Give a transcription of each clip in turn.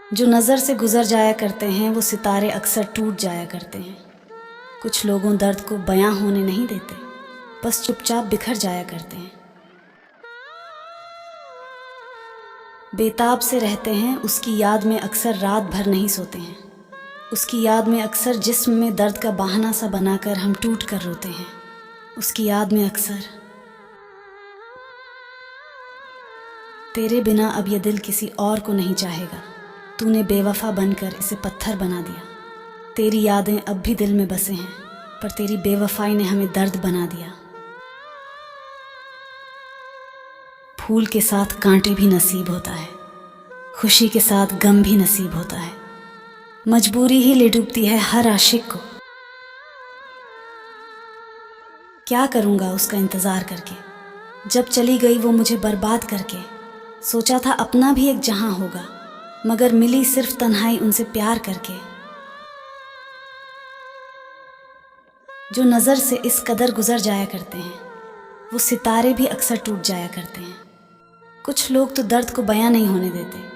जो नज़र से गुज़र जाया करते हैं वो सितारे अक्सर टूट जाया करते हैं। कुछ लोगों दर्द को बयां होने नहीं देते, बस चुपचाप बिखर जाया करते हैं। बेताब से रहते हैं, उसकी याद में अक्सर रात भर नहीं सोते हैं। उसकी याद में अक्सर जिस्म में दर्द का बहाना सा बनाकर हम टूट कर रोते हैं। उसकी याद में अक्सर तेरे बिना अब ये दिल किसी और को नहीं चाहेगा। तूने बेवफा बनकर इसे पत्थर बना दिया। तेरी यादें अब भी दिल में बसे हैं, पर तेरी बेवफाई ने हमें दर्द बना दिया। फूल के साथ कांटे भी नसीब होता है, खुशी के साथ गम भी नसीब होता है। मजबूरी ही ले डूबती है हर आशिक को। क्या करूँगा उसका इंतज़ार करके, जब चली गई वो मुझे बर्बाद करके। सोचा था अपना भी एक जहां होगा, मगर मिली सिर्फ तन्हाई उनसे प्यार करके। जो नज़र से इस कदर गुजर जाया करते हैं, वो सितारे भी अक्सर टूट जाया करते हैं। कुछ लोग तो दर्द को बयां नहीं होने देते।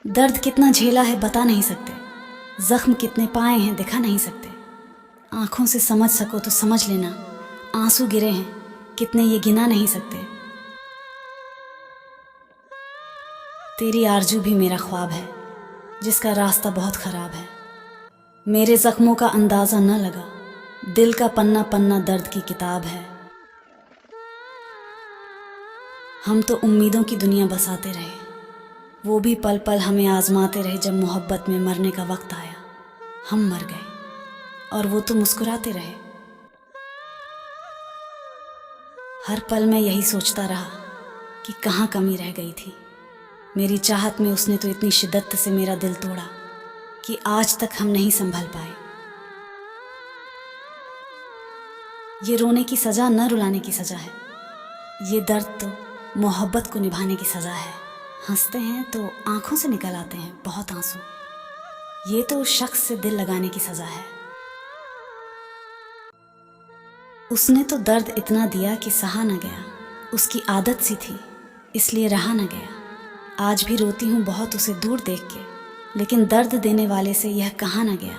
दर्द कितना झेला है बता नहीं सकते, जख्म कितने पाए हैं दिखा नहीं सकते। आंखों से समझ सको तो समझ लेना, आंसू गिरे हैं कितने ये गिना नहीं सकते। तेरी आरज़ू भी मेरा ख्वाब है, जिसका रास्ता बहुत ख़राब है। मेरे ज़ख्मों का अंदाज़ा न लगा, दिल का पन्ना पन्ना दर्द की किताब है। हम तो उम्मीदों की दुनिया बसाते रहे, वो भी पल पल हमें आजमाते रहे। जब मोहब्बत में मरने का वक्त आया, हम मर गए और वो तो मुस्कुराते रहे। हर पल मैं यही सोचता रहा कि कहाँ कमी रह गई थी। मेरी चाहत में उसने तो इतनी शिद्दत से मेरा दिल तोड़ा कि आज तक हम नहीं संभल पाए। ये रोने की सज़ा न रुलाने की सज़ा है, ये दर्द तो मोहब्बत को निभाने की सज़ा है। हंसते हैं तो आंखों से निकल आते हैं बहुत आंसू, ये तो उस शख्स से दिल लगाने की सज़ा है। उसने तो दर्द इतना दिया कि सहा न गया, उसकी आदत सी थी इसलिए रहा न गया। आज भी रोती हूँ बहुत उसे दूर देख के, लेकिन दर्द देने वाले से यह कहा न गया।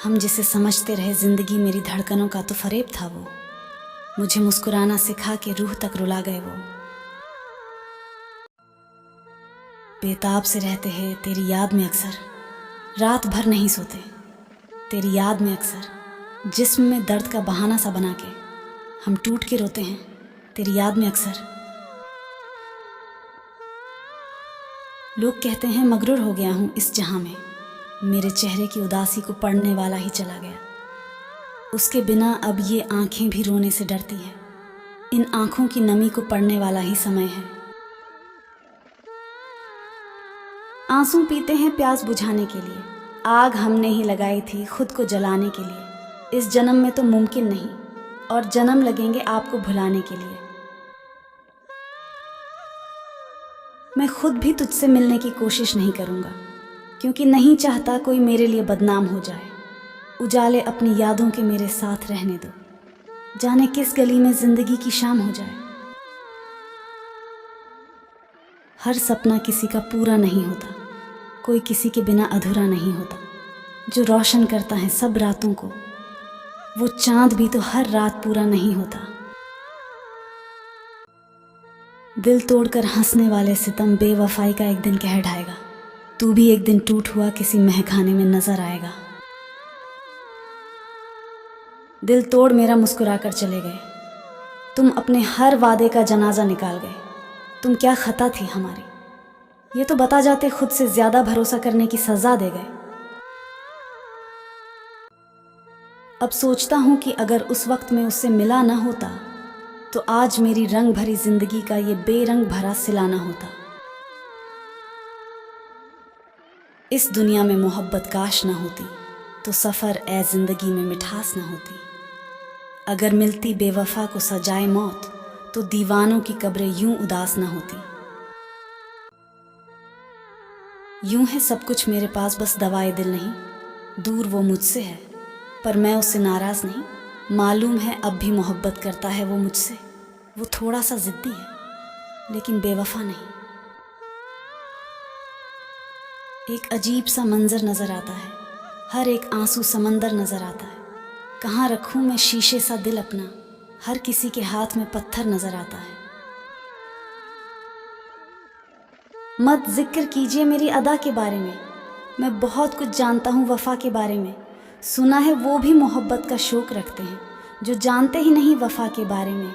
हम जिसे समझते रहे जिंदगी मेरी धड़कनों का तो फरेब था वो। मुझे मुस्कुराना सिखा के रूह तक रुला गए वो। बेताब से रहते हैं तेरी याद में अक्सर, रात भर नहीं सोते। तेरी याद में अक्सर जिस्म में दर्द का बहाना सा बना के हम टूट के रोते हैं। तेरी याद में अक्सर लोग कहते हैं मगरूर हो गया हूँ इस जहां में, मेरे चेहरे की उदासी को पढ़ने वाला ही चला गया। उसके बिना अब ये आंखें भी रोने से डरती हैं, इन आंखों की नमी को पढ़ने वाला ही समय है। आंसू पीते हैं प्यास बुझाने के लिए, आग हमने ही लगाई थी खुद को जलाने के लिए। इस जन्म में तो मुमकिन नहीं, और जन्म लगेंगे आपको भुलाने के लिए। मैं खुद भी तुझसे मिलने की कोशिश नहीं करूँगा, क्योंकि नहीं चाहता कोई मेरे लिए बदनाम हो जाए। उजाले अपनी यादों के मेरे साथ रहने दो, जाने किस गली में जिंदगी की शाम हो जाए। हर सपना किसी का पूरा नहीं होता, कोई किसी के बिना अधूरा नहीं होता। जो रोशन करता है सब रातों को, वो चांद भी तो हर रात पूरा नहीं होता। दिल तोड़कर हंसने वाले सितम बेवफाई का एक दिन कह ढाएगा। तू भी एक दिन टूट हुआ किसी महखाने में नजर आएगा। दिल तोड़ मेरा मुस्कुरा कर चले गए, तुम अपने हर वादे का जनाजा निकाल गए। तुम क्या खता थी हमारी, ये तो बता जाते खुद से ज्यादा भरोसा करने की सजा दे गए। अब सोचता हूँ कि अगर उस वक्त में उससे मिला ना होता, तो आज मेरी रंग भरी जिंदगी का ये बेरंग भरा सिला ना होता। इस दुनिया में मोहब्बत काश ना होती, तो सफ़र ए जिंदगी में मिठास ना होती। अगर मिलती बेवफा को सजाए मौत, तो दीवानों की कब्रें यूं उदास ना होती। यूं है सब कुछ मेरे पास बस दवाए दिल नहीं, दूर वो मुझसे है पर मैं उससे नाराज़ नहीं। मालूम है अब भी मोहब्बत करता है वो मुझसे, वो थोड़ा सा ज़िद्दी है लेकिन बेवफा नहीं। एक अजीब सा मंजर नज़र आता है, हर एक आंसू समंदर नज़र आता है। कहाँ रखूँ मैं शीशे सा दिल अपना, हर किसी के हाथ में पत्थर नज़र आता है। मत जिक्र कीजिए मेरी अदा के बारे में, मैं बहुत कुछ जानता हूँ वफ़ा के बारे में। सुना है वो भी मोहब्बत का शौक़ रखते हैं जो जानते ही नहीं वफ़ा के बारे में।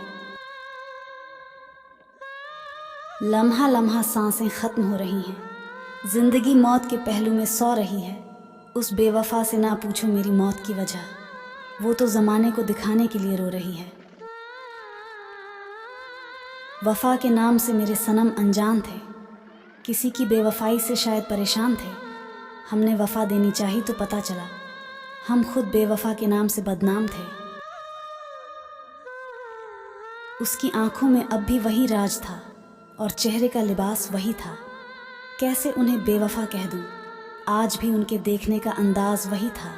लम्हा लम्हा सांसें ख़त्म हो रही हैं, ज़िंदगी मौत के पहलू में सौ रही है। उस बेवफ़ा से ना पूछो मेरी मौत की वजह, वो तो ज़माने को दिखाने के लिए रो रही है। वफ़ा के नाम से मेरे सनम अनजान थे, किसी की बेवफ़ाई से शायद परेशान थे। हमने वफ़ा देनी चाही तो पता चला हम खुद बेवफ़ा के नाम से बदनाम थे। उसकी आंखों में अब भी वही राज था और चेहरे का लिबास वही था। कैसे उन्हें बेवफ़ा कह दूं, आज भी उनके देखने का अंदाज़ वही था।